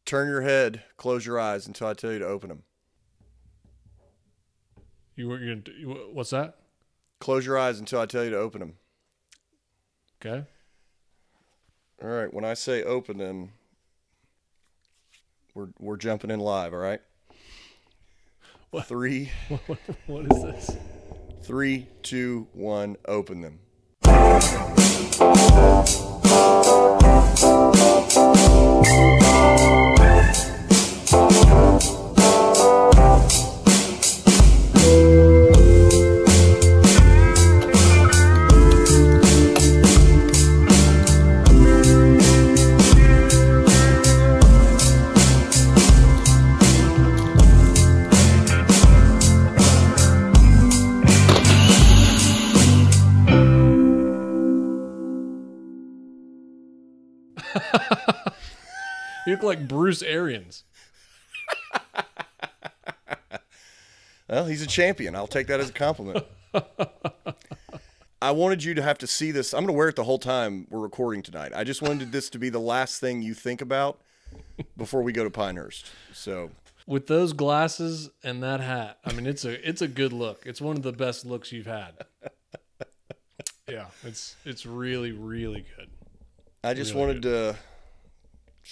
Turn your head, close your eyes until I tell you to open them. What's that? Close your eyes until I tell you to open them. Okay. All right. When I say open them, we're jumping in live. All right. What? Three. What is this? 3, 2, 1. Open them. You look like Bruce Arians. Well, he's a champion. I'll take that as a compliment. I wanted you to have to see this. I'm going to wear it the whole time we're recording tonight. I just wanted this to be the last thing you think about before we go to Pinehurst. So, with those glasses and that hat, I mean, it's a good look. It's one of the best looks you've had. Yeah, it's really, really good. I just really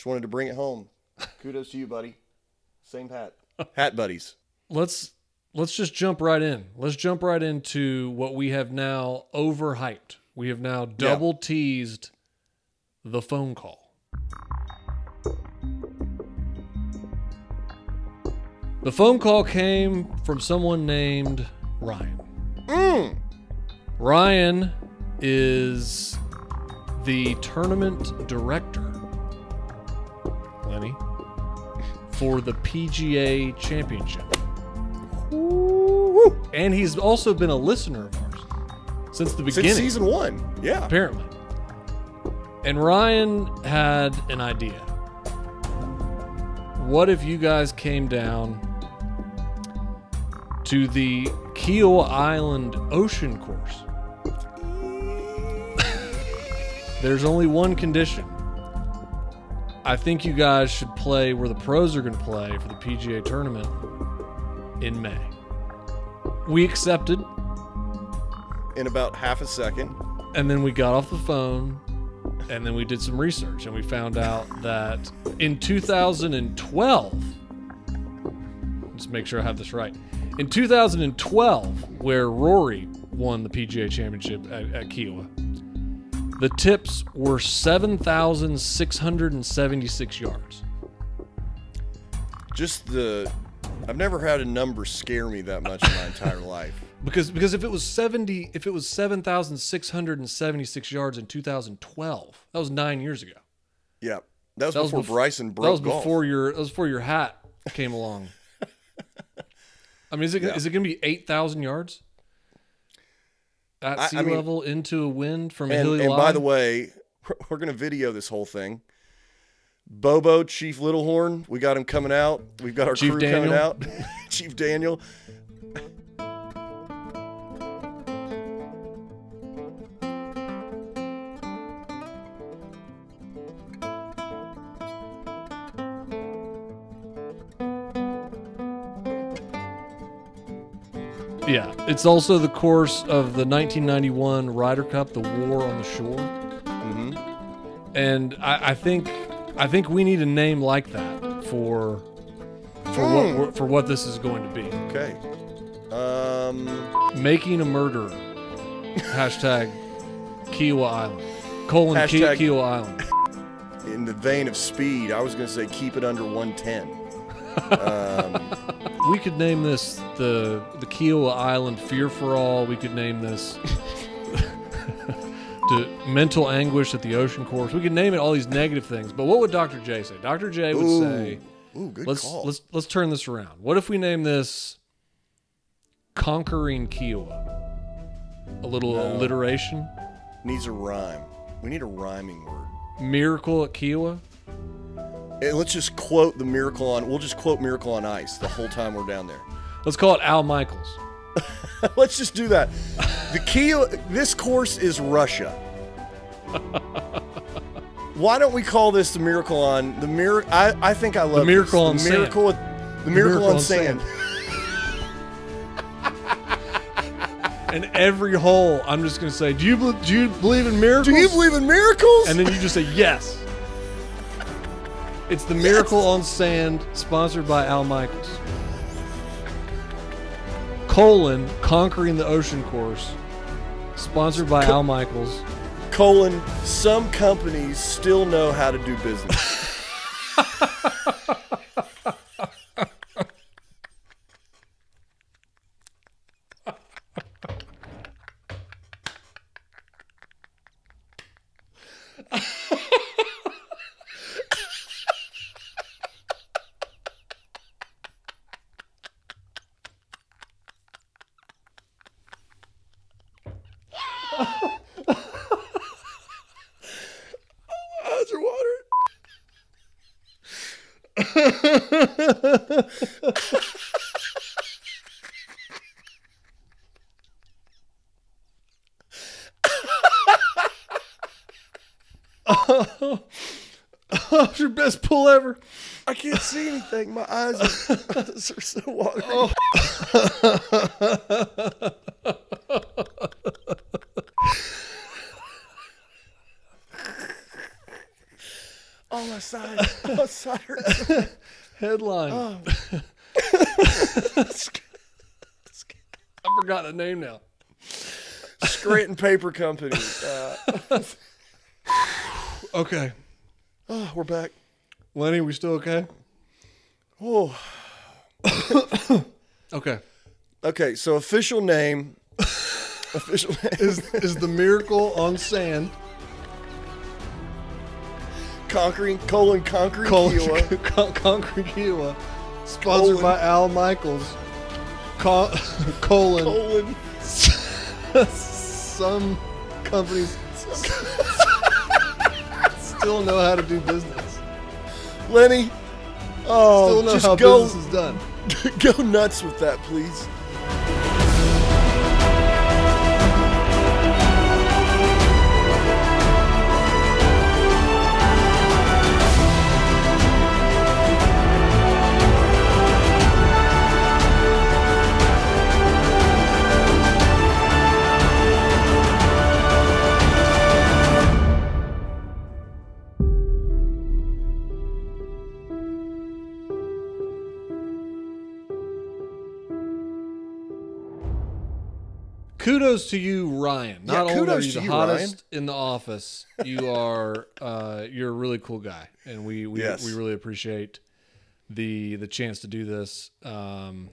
wanted to bring it home. Kudos to you, buddy. Same hat. Hat buddies. Let's just jump right in. Let's jump right into what we have now overhyped. We have now double teased the phone call. The phone call came from someone named Ryan. Ryan is the tournament director, Lenny, for the PGA Championship. Woo-woo. And he's also been a listener of ours since the beginning. Since season 1, yeah. Apparently. And Ryan had an idea. What if you guys came down to the Kiowa Island Ocean Course? There's only one condition. I think you guys should play where the pros are going to play for the PGA tournament in May. We accepted. In about half a second. And then we got off the phone and then we did some research and we found out that in 2012, let's make sure I have this right. In 2012, where Rory won the PGA Championship at Kiowa, the tips were 7,676 yards. I've never had a number scare me that much in my entire life. Because if it was 7,676 yards in 2012, that was 9 years ago. Yeah, that was before Bryson broke golf. That was before your hat came along. I mean, is it going to be 8,000 yards at sea level into a wind from a hilly line? And by the way, we're going to video this whole thing. Bobo, Chief Littlehorn, we got him coming out. We've got our Chief crew Daniel. coming out. Chief Daniel. Yeah, it's also the course of the 1991 Ryder Cup, the War on the Shore. Mm-hmm. And I think we need a name like that for what this is going to be. Okay. Making a murderer. Hashtag Kiowa Island. Hashtag Kiowa Island. In the vein of speed, I was going to say keep it under 110. We could name this the Kiowa Island Fear for All. We could name this to mental anguish at the ocean course. We could name it all these negative things. But what would Dr. J say? Dr. J would say, good call. Let's turn this around. What if we name this Conquering Kiowa? A little alliteration. Needs a rhyme. We need a rhyming word. Miracle at Kiowa. And let's just quote the Miracle on. We'll just quote Miracle on Ice the whole time we're down there. Let's call it Al Michaels. Let's just do that. The Kiowa. This course is Russia. Why don't we call this the miracle on the miracle? I think I love The miracle on this. The miracle, sand. the miracle on sand. And every hole, I'm just going to say, do you believe in miracles? Do you believe in miracles? And then you just say yes. It's the Miracle on Sand, sponsored by Al Michaels. Colon, Conquering the Ocean Course, sponsored by Al Michaels. Colon, some companies still know how to do business. Eyes are watering. Oh, it's your best pull ever. I can't see anything. My eyes are so watering. Oh. Oh, my side. My side hurts. Headline. Oh. I forgot the name now. Scranton Paper Company. Okay. Oh, we're back. Lenny, we still okay? Oh. Okay. Okay, so official name Is the Miracle on Sand. Concrete Colon, Kiowa. Concrete Kiowa. Sponsored by Al Michaels. Colon. Some companies still know how to do business. Lenny, Still know just how go, business is done. go nuts with that, please. Kudos to you, Ryan. Not Yeah, only are kudos you to the you, hottest in the office, you are you're a really cool guy, and we Yes. really appreciate the chance to do this. And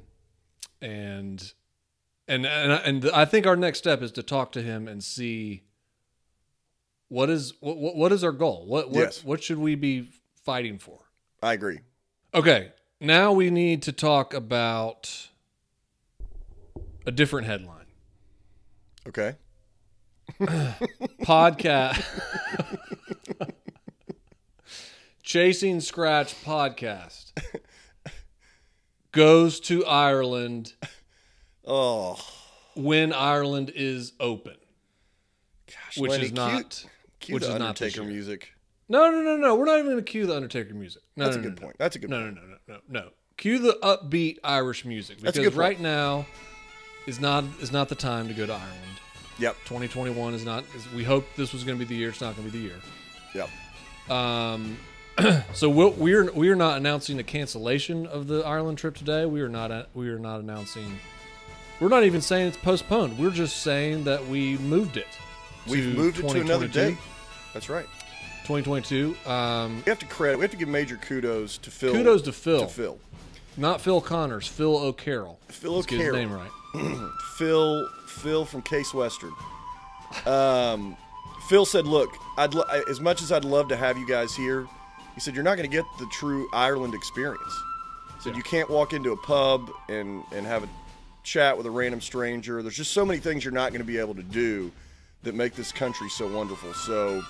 I think our next step is to talk to him and see what is our goal. What should we be fighting for? I agree. Okay, now we need to talk about a different headline. Okay. Podcast. Chasing Scratch podcast goes to Ireland Oh, when Ireland is open, gosh. which Lenny, is not cue which the is not this Undertaker year. music. No. We're not even going to cue the Undertaker music. No, That's no, a good no, point. That's a good no, point. No. Cue the upbeat Irish music, That's a because good point. right now is not the time to go to Ireland. Yep. 2021 is not. We hope this was going to be the year. It's not going to be the year. Yep. So we're not announcing a cancellation of the Ireland trip today. We are not announcing. We're not even saying it's postponed. We're just saying that we moved it. We've moved it to another 2022. day. That's right. 2022. We have to give major kudos to Phil. Kudos to Phil. To Phil. Not Phil Connors. Phil O'Carroll. Phil Let's get his O'Carroll. name right. Phil from Case Western. Phil said, "Look, as much as I'd love to have you guys here, he said you're not going to get the true Ireland experience. He said Yeah. you can't walk into a pub and have a chat with a random stranger. There's just so many things you're not going to be able to do that make this country so wonderful. So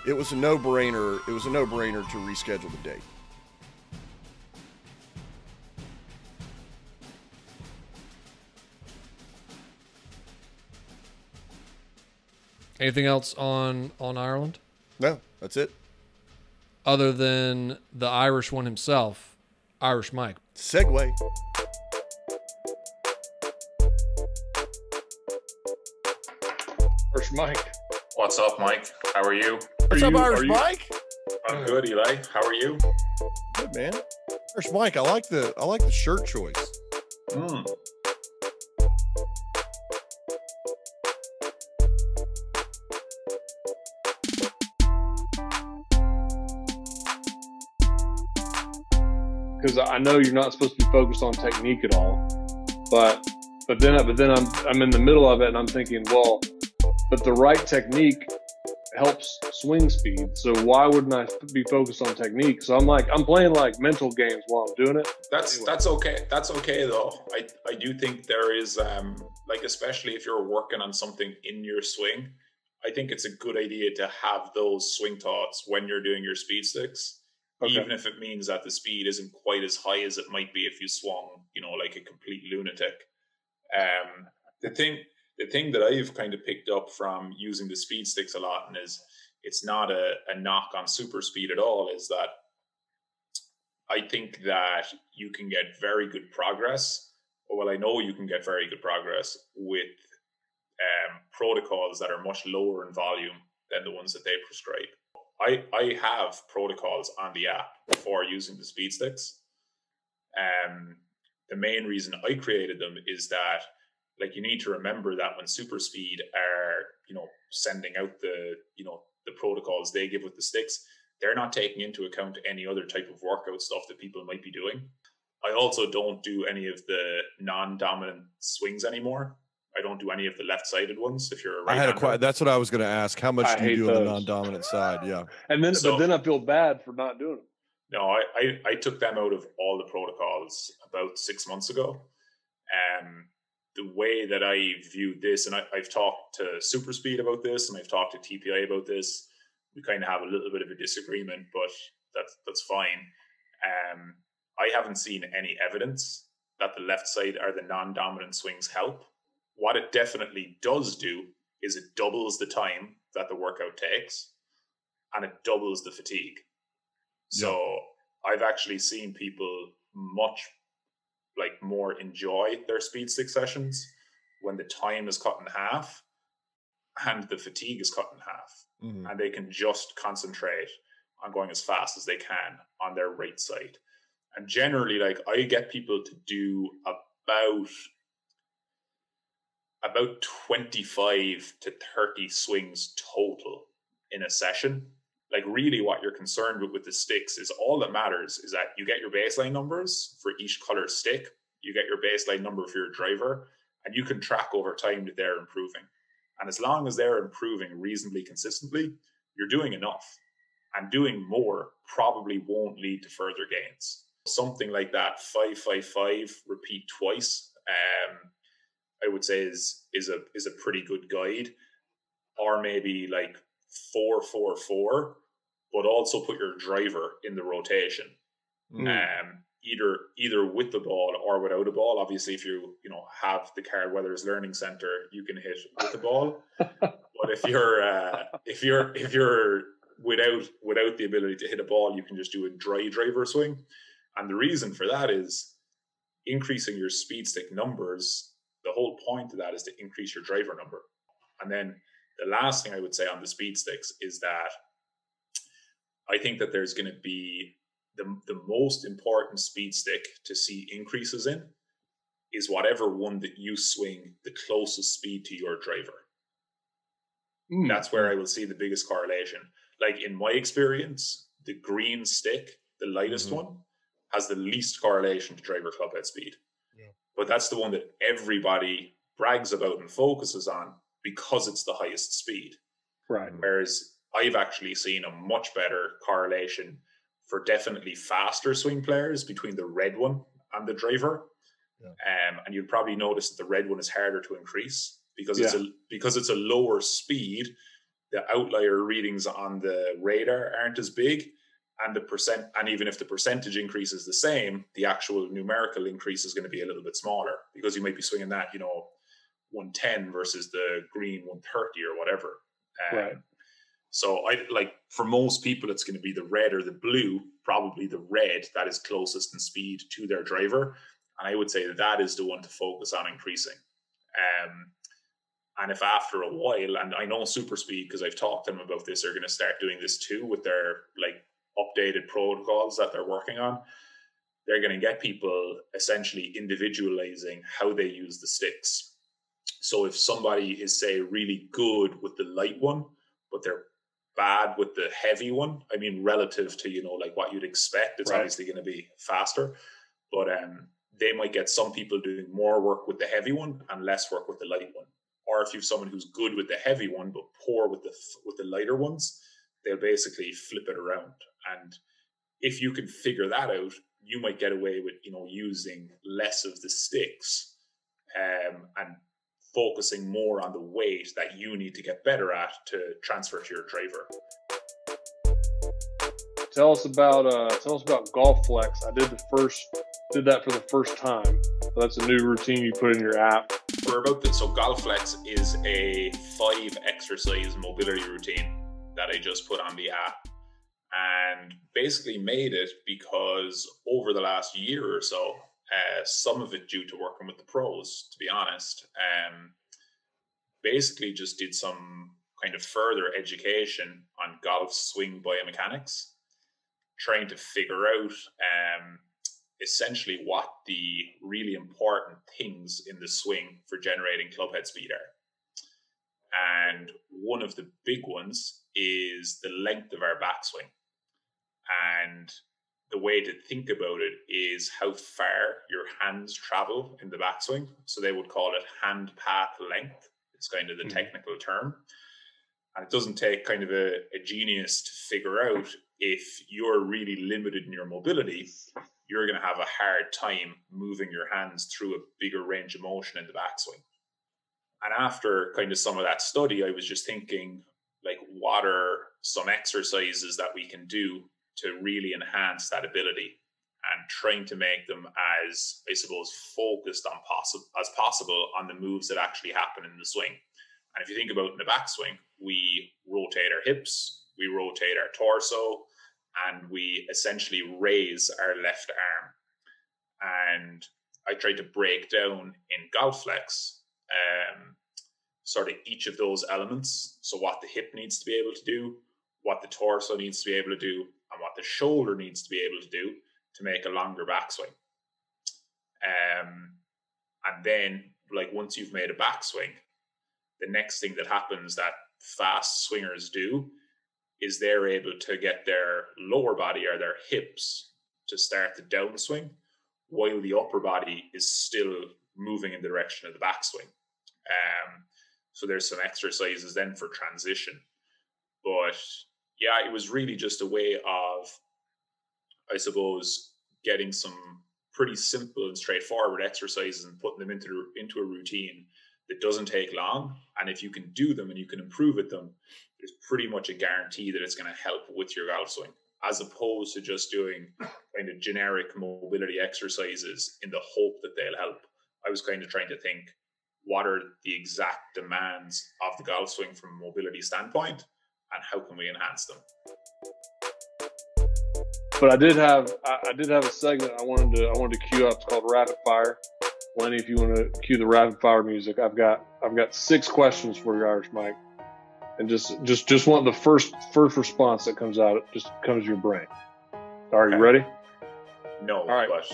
it was a no-brainer. It was a no-brainer to reschedule the date." Anything else on Ireland? No, that's it. other than the Irish one himself, Irish Mike. Segue. Irish Mike. What's up, Mike? How are you? What's up, Irish Mike? I'm good, Eli. How are you? Good, man. Irish Mike, I like the shirt choice. Because I know you're not supposed to be focused on technique at all, but then I'm in the middle of it and I'm thinking, well, but the right technique helps swing speed, so why wouldn't I be focused on technique? So I'm playing like mental games while I'm doing it. That's okay. That's okay though. I do think there is like, especially if you're working on something in your swing, I think it's a good idea to have those swing thoughts when you're doing your speed sticks. Okay. Even if it means that the speed isn't quite as high as it might be if you swung, like a complete lunatic. The thing that I've kind of picked up from using the speed sticks a lot, and it's not a knock on super speed at all, is that I think that you can get very good progress. Well, I know you can get very good progress with protocols that are much lower in volume than the ones that they prescribe. I have protocols on the app for using the speed sticks. The main reason I created them is that, like, you need to remember that when super speed are, sending out the protocols they give with the sticks, they're not taking into account any other type of workout stuff that people might be doing. I also don't do any of the non-dominant swings anymore. I don't do any of the left-sided ones. If you're a right-hander, that's what I was going to ask. How much do you do on the non-dominant side? Yeah. But then I feel bad for not doing it. No, I took them out of all the protocols about 6 months ago. The way that I viewed this, and I've talked to Super Speed about this, and I've talked to TPI about this. We kind of have a little bit of a disagreement, but that's fine. I haven't seen any evidence that the left side or the non-dominant swings help. What it definitely does do is it doubles the time that the workout takes, and it doubles the fatigue. So I've actually seen people much more enjoy their speed stick sessions when the time is cut in half and the fatigue is cut in half, and they can just concentrate on going as fast as they can on their right side. And generally, I get people to do about 25 to 30 swings total in a session. Like, really what you're concerned with the sticks is all that matters is that you get your baseline numbers for each color stick, you get your baseline number for your driver, and you can track over time that they're improving. And as long as they're improving reasonably consistently, you're doing enough. And doing more probably won't lead to further gains. Something like that, 5-5-5, repeat twice, I would say is a pretty good guide. Or maybe 4-4-4, but also put your driver in the rotation. Either with the ball or without a ball. Obviously, if you have the Carroll Weathers Learning Center, you can hit with the ball. But if you're without the ability to hit a ball, you can just do a dry driver swing. And the reason for that is increasing your speed stick numbers. The whole point of that is to increase your driver number. And then the last thing I would say on the speed sticks is that I think that there's going to be the most important speed stick to see increases in is whatever one that you swing the closest speed to your driver. That's where I will see the biggest correlation. Like, in my experience, the green stick, the lightest one, has the least correlation to driver club head speed. Yeah. But that's the one that everybody brags about and focuses on because it's the highest speed. Right. Whereas I've actually seen a much better correlation for definitely faster swing players between the red one and the driver. Yeah. And you'll probably notice that the red one is harder to increase because it's a lower speed. The outlier readings on the radar aren't as big, and even if the percentage increase is the same, the actual numerical increase is going to be a little bit smaller because you might be swinging that 110 versus the green 130 or whatever. Right. So for most people, it's going to be the red or the blue, probably the red that is closest in speed to their driver. And I would say that is the one to focus on increasing. And if after a while, and I know Super Speed, because I've talked to them about this, they're going to start doing this too with their updated protocols that they're working on. They're going to get people essentially individualizing how they use the sticks. So if somebody is, say, really good with the light one, but they're bad with the heavy one, I mean, relative to, what you'd expect, it's obviously going to be faster. But they might get some people doing more work with the heavy one and less work with the light one. Or if you have someone who's good with the heavy one but poor with the lighter ones, they'll basically flip it around. And if you can figure that out, you might get away with using less of the sticks and focusing more on the weight that you need to get better at to transfer to your driver. Tell us about Golf Flex. I did that for the first time. So that's a new routine you put in your app. So Golf Flex is a 5 exercise mobility routine that I just put on the app, and basically made it because over the last year or so, some of it due to working with the pros, to be honest, basically just did some kind of further education on golf swing biomechanics, trying to figure out essentially what the really important things in the swing for generating club head speed are. And one of the big ones is the length of our backswing. And the way to think about it is how far your hands travel in the backswing. So they would call it hand path length. It's kind of the technical term. And it doesn't take kind of a genius to figure out if you're really limited in your mobility, you're going to have a hard time moving your hands through a bigger range of motion in the backswing. And after kind of some of that study, I was just thinking, what are some exercises that we can do to really enhance that ability, and trying to make them as, I suppose, focused on as possible on the moves that actually happen in the swing. And if you think about in the backswing, we rotate our hips, we rotate our torso, and we essentially raise our left arm. And I tried to break down in Golf Flex sort of each of those elements. So what the hip needs to be able to do, what the torso needs to be able to do, and what the shoulder needs to be able to do to make a longer backswing. And then, once you've made a backswing, the next thing that happens that fast swingers do is they're able to get their lower body or their hips to start the downswing while the upper body is still moving in the direction of the backswing. So there's some exercises then for transition. But yeah, it was really just a way of, I suppose, getting some pretty simple and straightforward exercises and putting them into a routine that doesn't take long. And if you can do them and you can improve at them, there's pretty much a guarantee that it's going to help with your golf swing, as opposed to just doing kind of generic mobility exercises in the hope that they'll help. I was kind of trying to think, what are the exact demands of the golf swing from a mobility standpoint, and how can we enhance them? But I did have a segment I wanted to cue up. It's called Rapid Fire. Lenny, if you want to cue the rapid fire music, I've got 6 questions for you, Irish Mike, and just want the first response that comes out, just comes to your brain. Are you ready? No. All right. But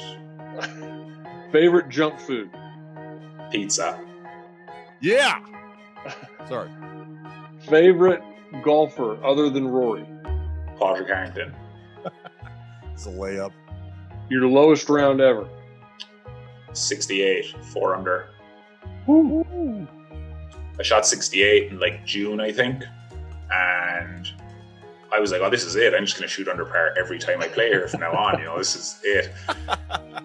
favorite junk food? Pizza. Yeah. Sorry. Favorite golfer other than Rory? Padraig Harrington. It's a layup. Your lowest round ever? 68, 4 under. Woo. I shot 68 in June, I think. And I was like, oh, this is it. I'm just going to shoot under par every time I play here from now on. This is it.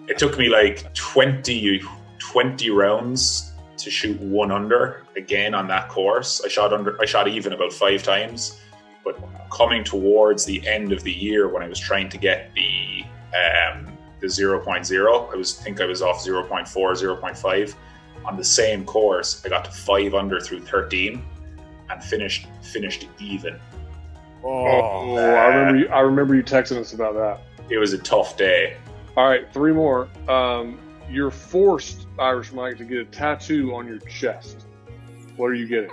It took me 20 rounds to shoot 1 under again on that course. I shot even about 5 times. But coming towards the end of the year, when I was trying to get the 0.0, I was off 0.4, 0.5 on the same course. I got to 5 under through 13 and finished even. Oh, I remember you texting us about that. It was a tough day. All right, 3 more. You're forced, Irish Mike, to get a tattoo on your chest. What are you getting?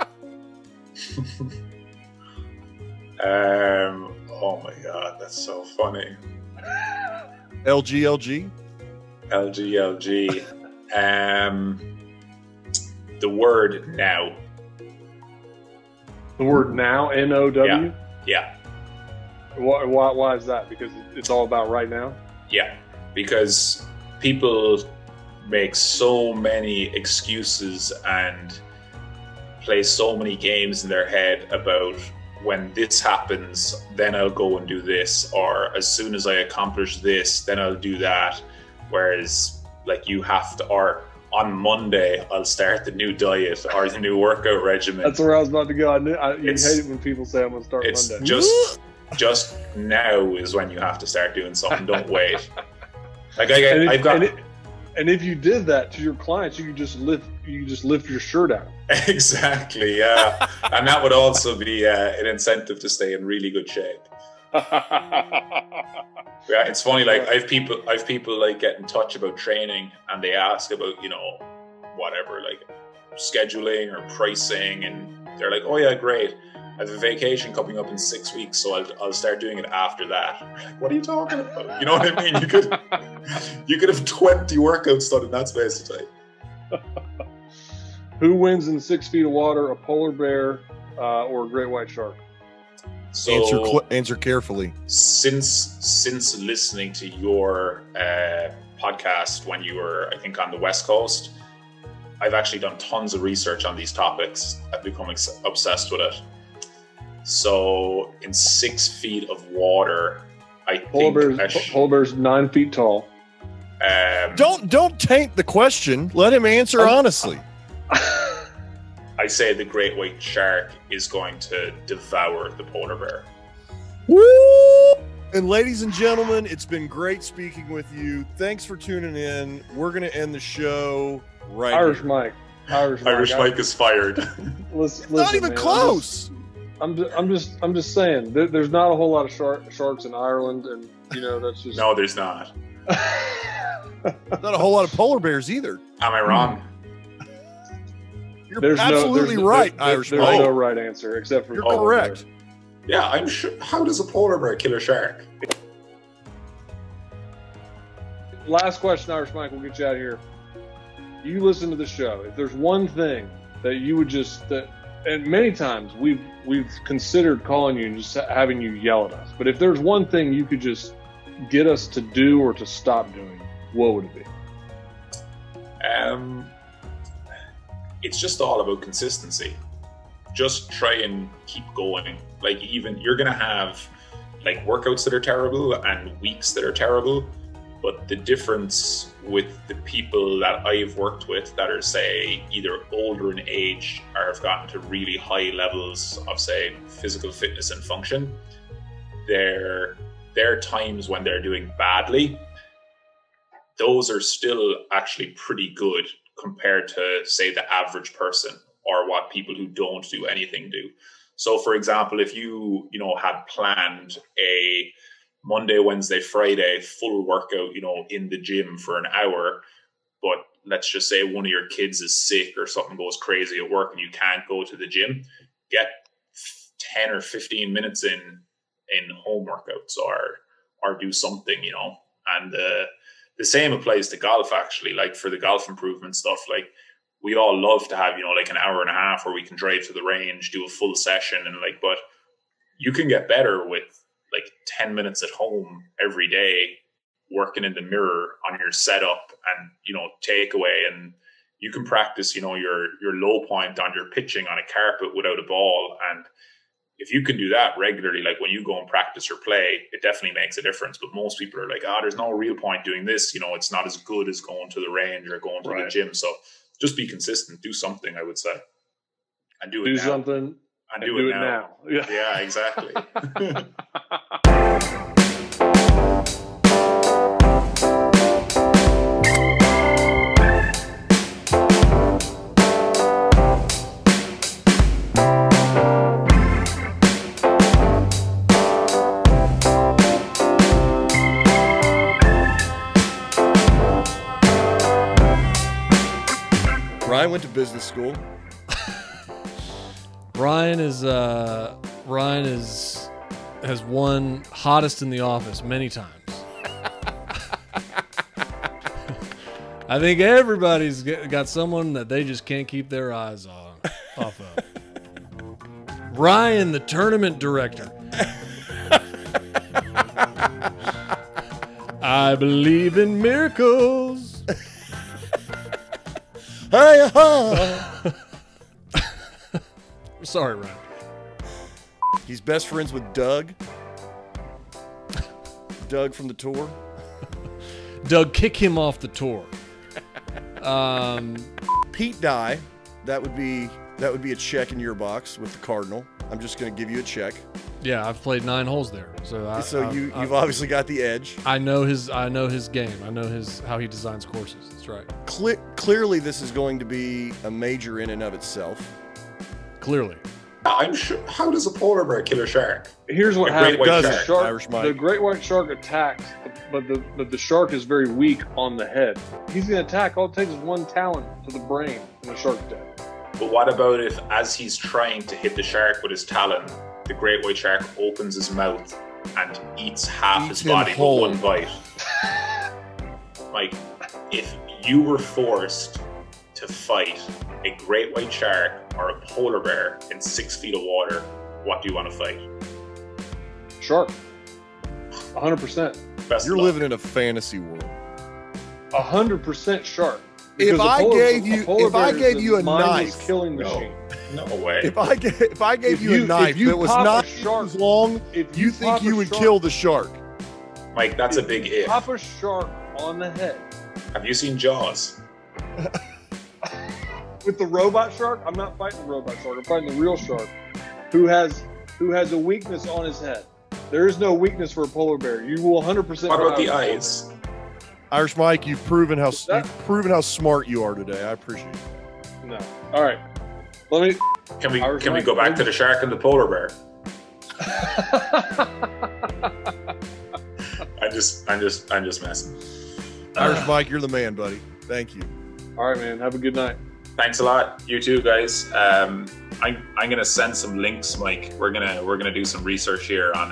Oh my God, that's so funny. LGLG. LGLG. The word now. The word now, N-O-W? Yeah. Why is that? Because it's all about right now? Yeah. Because people make so many excuses and play so many games in their head about when this happens, then I'll go and do this, or as soon as I accomplish this, then I'll do that. Whereas, like, you have to, or on Monday, I'll start the new diet or the new workout regimen. That's where I was about to go. You hate it when people say I'm going to start Monday. Just now is when you have to start doing something. Don't wait. Like and if you did that to your clients, you could just lift your shirt out. Exactly, yeah. And that would also be an incentive to stay in really good shape. Yeah, it's funny. Like I've people like get in touch about training, and they ask about whatever, like scheduling or pricing, and they're like, "Oh yeah, great. I have a vacation coming up in 6 weeks, so I'll start doing it after that." Like, what are you talking about? You know what I mean? You could have 20 workouts done in that space of time. Who wins in 6 feet of water, a polar bear or a great white shark? So answer carefully. Since listening to your podcast when you were, I think, on the West Coast, I've actually done tons of research on these topics. I've become obsessed with it. So in 6 feet of water, polar bear's 9 feet tall. Don't taint the question. Let him answer honestly. I say the great white shark is going to devour the polar bear. Woo! And ladies and gentlemen, it's been great speaking with you. Thanks for tuning in. We're going to end the show right Irish here. Mike. Irish Mike is fired. Listen, not even man, close. I'm just saying. There's not a whole lot of sharks in Ireland, and that's just no. There's not. Not a whole lot of polar bears either. Am I wrong? You're absolutely right, Irish Mike. There's no right answer except for you're correct. Bear. Yeah, I'm sure. How does a polar bear kill a shark? Last question, Irish Mike. We'll get you out of here. You listen to the show. If there's one thing that you would and many times we've considered calling you and just having you yell at us. But if there's one thing you could just get us to do or to stop doing, what would it be? It's just all about consistency. Just try and keep going. Like, even you're gonna have like workouts that are terrible and weeks that are terrible, but the difference with the people that I've worked with that are, say, either older in age or have gotten to really high levels of, say, physical fitness and function, there are times when they're doing badly. Those are still actually pretty good compared to, say, the average person or what people who don't do anything do. So, for example, if you had planned a Monday, Wednesday, Friday full workout, in the gym for an hour, but let's just say one of your kids is sick or something goes crazy at work and you can't go to the gym, get 10 or 15 minutes in home workouts or do something, and the same applies to golf, actually. Like, for the golf improvement stuff, like, we all love to have, like an hour and a half where we can drive to the range, do a full session, and but you can get better with like 10 minutes at home every day, working in the mirror on your setup and, takeaway. And you can practice, your low point on your pitching on a carpet without a ball. And if you can do that regularly, like when you go and practice or play, it definitely makes a difference. But most people are like, there's no real point doing this. It's not as good as going to the range or going to the gym. So just be consistent, do something, I would say. And do it now. Do something and do it now. Yeah, exactly. Ryan went to business school. Ryan has won hottest in the office many times. I think everybody's got someone that they just can't keep their eyes off of. Ryan, the tournament director. I believe in miracles. Sorry, Ryan. He's best friends with Doug. Doug from the tour. Doug, kick him off the tour. Pete Dye. That would be a check in your box with the Cardinal. I'm just going to give you a check. Yeah, I've played 9 holes there, so you've obviously got the edge. I know his game. I know how he designs courses. That's right. Clearly, this is going to be a major in and of itself. Clearly. I'm sure. How does a polar bear kill a shark? Here's what A great happens. white shark. Irish Mike. The great white shark attacks, but the shark is very weak on the head. He's going to attack. All it takes is one talon to the brain, and the shark's dead. But what about if, as he's trying to hit the shark with his talon, the great white shark opens his mouth and eats half his body with one bite? Like, if you were forced to fight a great white shark or a polar bear in 6 feet of water, what do you want to fight? Shark. 100%. Best You're luck. living in a fantasy world. 100% shark. If Because I gave you a mindless knife, killing machine. No way. if I gave you a knife you that was pop a not shark- as long, if you pop think a you would shark- kill the shark? Mike, that's a big if. Pop a shark on the head. Have you seen Jaws? With the robot shark, I'm not fighting the robot shark. I'm fighting the real shark, who has a weakness on his head. There is no weakness for a polar bear. You will 100%. What about the out a polar eyes? Irish Mike, you've proven how That- smart you are today. I appreciate it. bear. No. All right. Let me. Can we Irish can we Mike, go back to the shark and the polar bear? I'm just messing. Irish Mike, you're the man, buddy. Thank you. All right, man. Have a good night. Thanks a lot. You too, guys. I'm gonna send some links, Mike. We're gonna do some research here on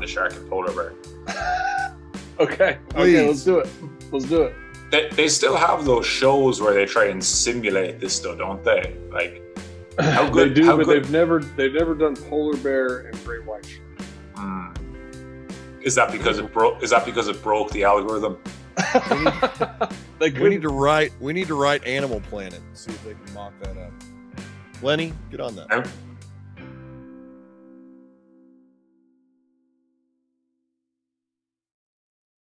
the shark and polar bear. Okay. Please. Okay. Let's do it. Let's do it. They still have those shows where they try and simulate this stuff, don't they? Like, how good? They do, how but good? they've never done polar bear and great white shark. Is that because it broke? Is that because it broke the algorithm? They We need to write Animal Planet and see if they can mock that up. Lenny, get on that.